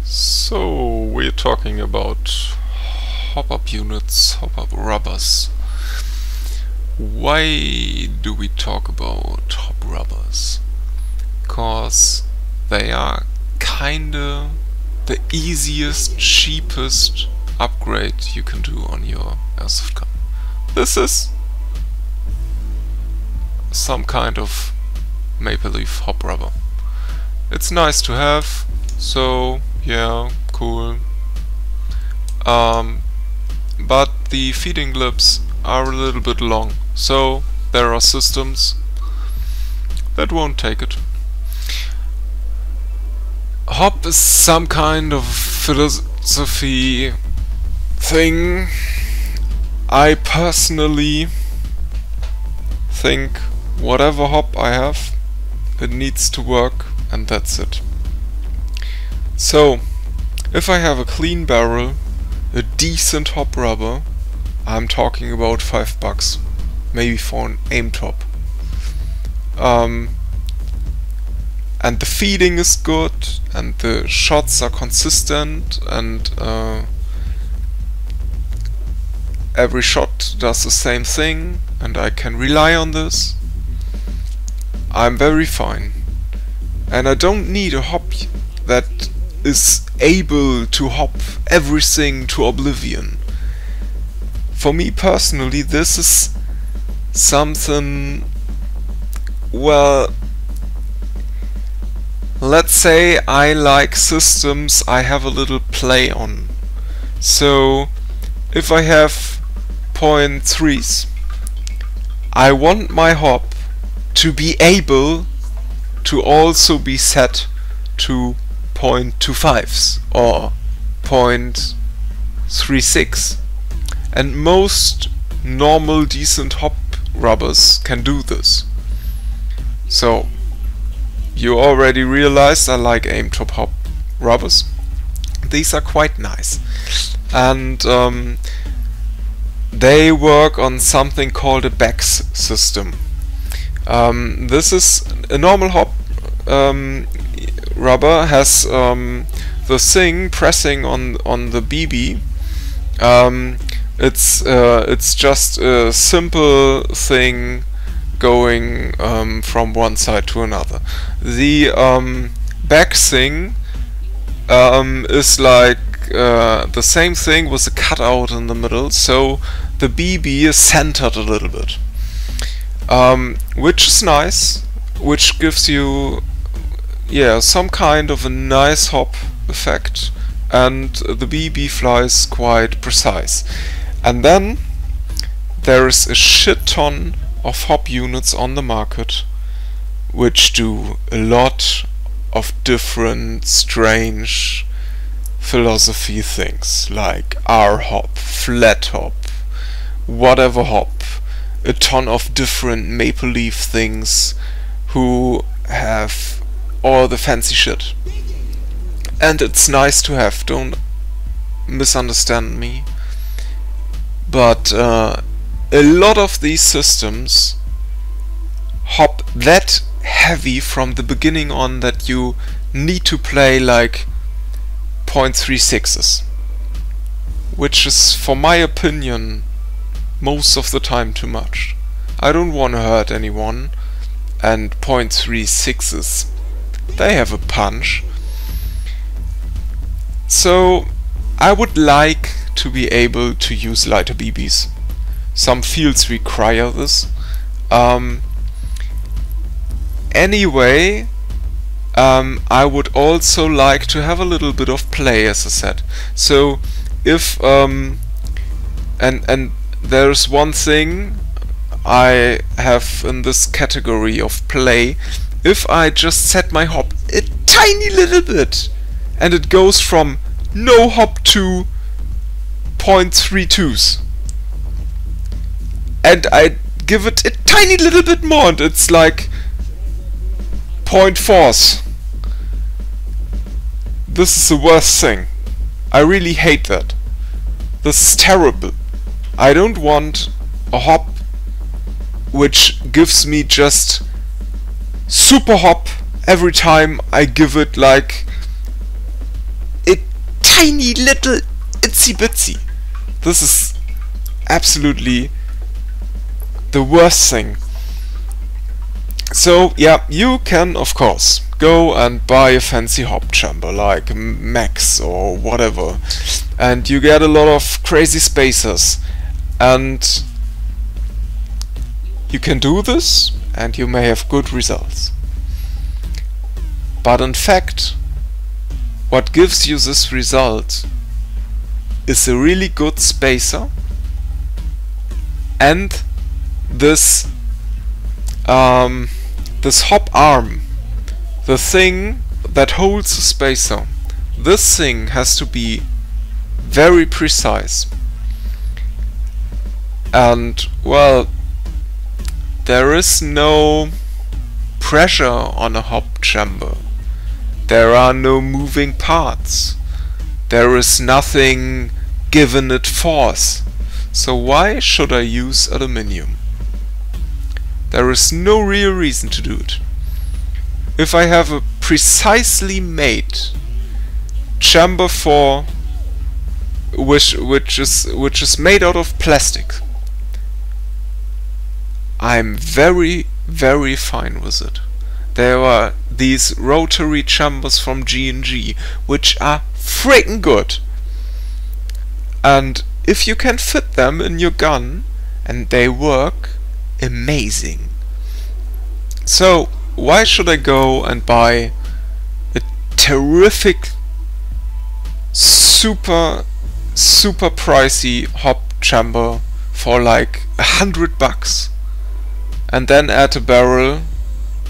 So we're talking about hop-up units, hop-up rubbers. Why do we talk about hop rubbers? Because they are kinda the easiest, cheapest upgrade you can do on your airsoft gun. This is some kind of maple leaf hop rubber. It's nice to have, so yeah, cool. But the feeding lips are a little bit long, so there are systems that won't take it. Hop is some kind of philosophy thing. I personally think whatever hop I have, it needs to work, and that's it. So, if I have a clean barrel, a decent hop rubber, I'm talking about $5, maybe for an aim top. And the feeding is good, and the shots are consistent, and every shot does the same thing, and I can rely on this. I'm very fine. And I don't need a hop that is able to hop everything to oblivion. For me personally, this is something, well, let's say I like systems I have a little play on. So if I have 0.3s, I want my hop to be able to also be set to 0.25s or 0.36, and most normal decent hop rubbers can do this. So you already realized I like aim top hop rubbers. These are quite nice, and they work on something called a BAX system. This is a normal hop rubber, has the thing pressing on the BB. It's just a simple thing going from one side to another. The back thing is like the same thing with a cutout in the middle, so the BB is centered a little bit, which is nice, which gives you some kind of a nice hop effect, and the BB flies quite precise. And then there is a shit ton of hop units on the market which do a lot of different strange philosophy things, like R-hop, flat hop, whatever hop, a ton of different maple leaf things who have all the fancy shit. And it's nice to have, don't misunderstand me, but a lot of these systems hop that heavy from the beginning on that you need to play like 0.36s, which is, for my opinion, most of the time too much. I don't want to hurt anyone, and 0.36s, they have a punch. So I would like to be able to use lighter BBs. Some fields require this. Anyway, I would also like to have a little bit of play, as I said. So if and there's one thing I have in this category of play. If I just set my hop a tiny little bit, and it goes from no hop to 0.32s, and I give it a tiny little bit more, and it's like 0.4s. This is the worst thing. I really hate that. This is terrible. I don't want a hop which gives me just super hop every time I give it like a tiny little itsy bitsy. This is absolutely the worst thing. So yeah, you can of course go and buy a fancy hop chamber like Max or whatever, and you get a lot of crazy spacers, and you can do this and you may have good results. But in fact, what gives you this result is a really good spacer and this this hop arm, the thing that holds the spacer. This thing has to be very precise. And well, there is no pressure on a hop chamber. There are no moving parts. There is nothing giving it force. So why should I use aluminium? There is no real reason to do it. If I have a precisely made chamber for which is made out of plastic, I'm very fine with it. There are these rotary chambers from G&G which are freaking good, and if you can fit them in your gun and they work, amazing. So why should I go and buy a terrific super pricey hop chamber for like $100 and then add a barrel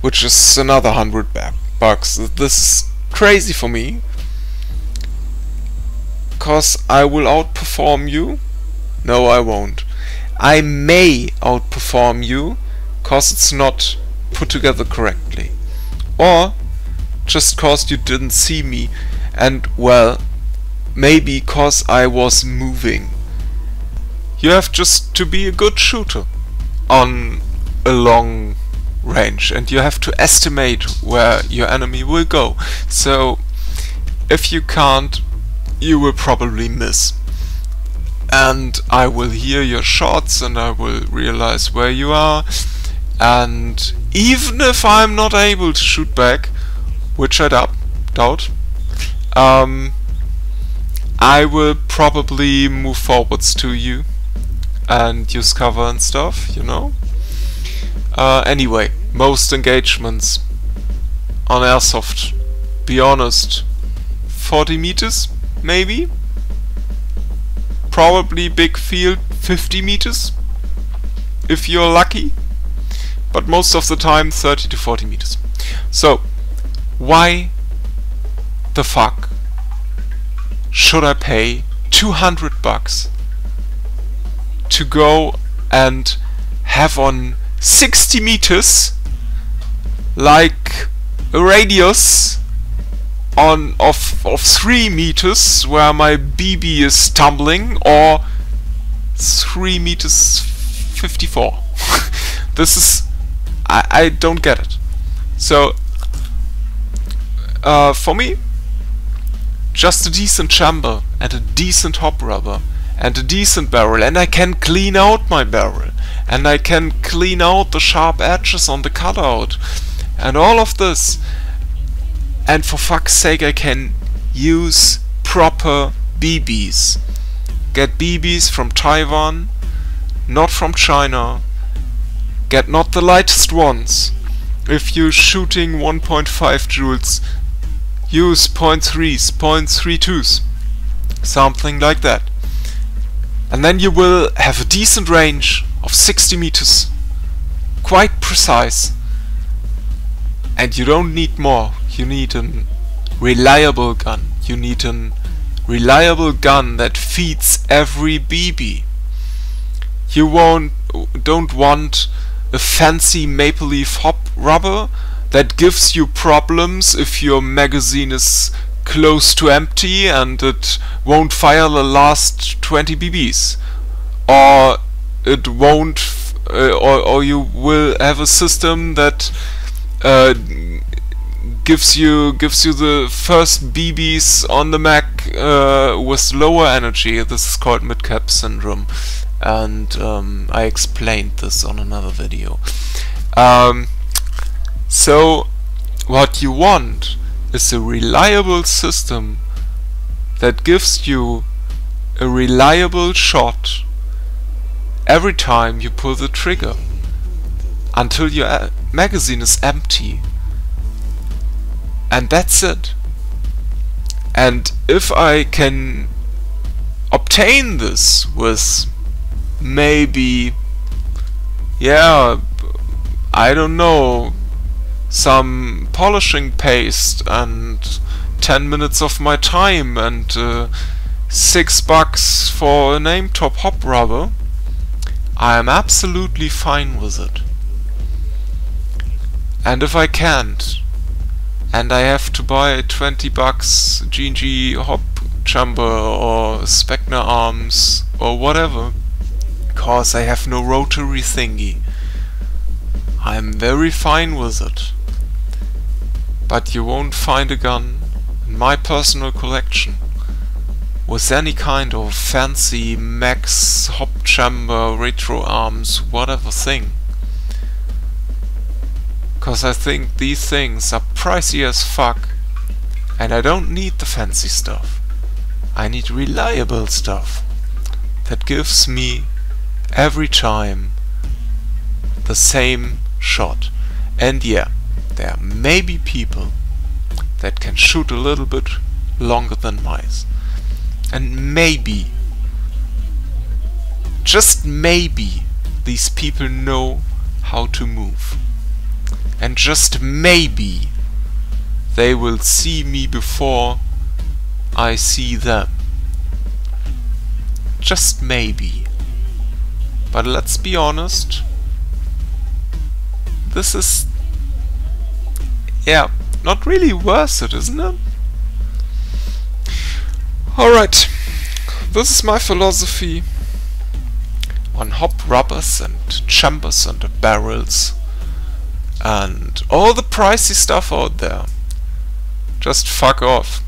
which is another $100? This is crazy for me, cause I will outperform you. No, I won't. I may outperform you cause it's not put together correctly, or just cause you didn't see me, and well, maybe cause I was moving. You have just to be a good shooter on a long range, and you have to estimate where your enemy will go. So if you can't, you will probably miss, and I will hear your shots and I will realize where you are, and even if I'm not able to shoot back, which I doubt, I will probably move forwards to you and use cover and stuff, you know. Anyway, most engagements on airsoft, be honest, 40 meters maybe, probably big field 50 meters if you're lucky, but most of the time 30 to 40 meters. So why the fuck should I pay $200 to go and have on 60 meters like a radius of 3 meters where my BB is tumbling, or 3 meters 54? This is, I don't get it. So for me, just a decent chamber and a decent hop rubber and a decent barrel, and I can clean out my barrel, and I can clean out the sharp edges on the cutout and all of this, and for fuck's sake I can use proper BBs. Get BBs from Taiwan, not from China. Get not the lightest ones. If you're shooting 1.5 joules, use 0.3s, 0.32s, something like that. And then you will have a decent range of 60 meters, quite precise. And you don't need more. You need a reliable gun. You need a reliable gun that feeds every BB. You don't want a fancy maple leaf hop rubber that gives you problems if your magazine is close to empty and it won't fire the last 20 BBs, or it won't, or you will have a system that gives you the first BBs on the mag with lower energy. This is called mid-cap syndrome, and I explained this on another video. So what you want is a reliable system that gives you a reliable shot every time you pull the trigger until your magazine is empty, and that's it. And if I can obtain this with maybe, yeah, I don't know, some polishing paste and 10 minutes of my time and $6 for a name top hop rubber, I am absolutely fine with it. And if I can't, and I have to buy $20 G&G hop chamber or Spectre arms or whatever, cause I have no rotary thingy, I'm very fine with it. But you won't find a gun in my personal collection with any kind of fancy max hop chamber, retro arms, whatever thing. Cause I think these things are pricey as fuck, and I don't need the fancy stuff. I need reliable stuff that gives me every time the same shot. And yeah, there may be people that can shoot a little bit longer than mice, and maybe, just maybe, these people know how to move, and just maybe they will see me before I see them. Just maybe. But let's be honest, this is, yeah, not really worth it, isn't it? Alright, this is my philosophy on hop rubbers and chambers and barrels and all the pricey stuff out there. Just fuck off.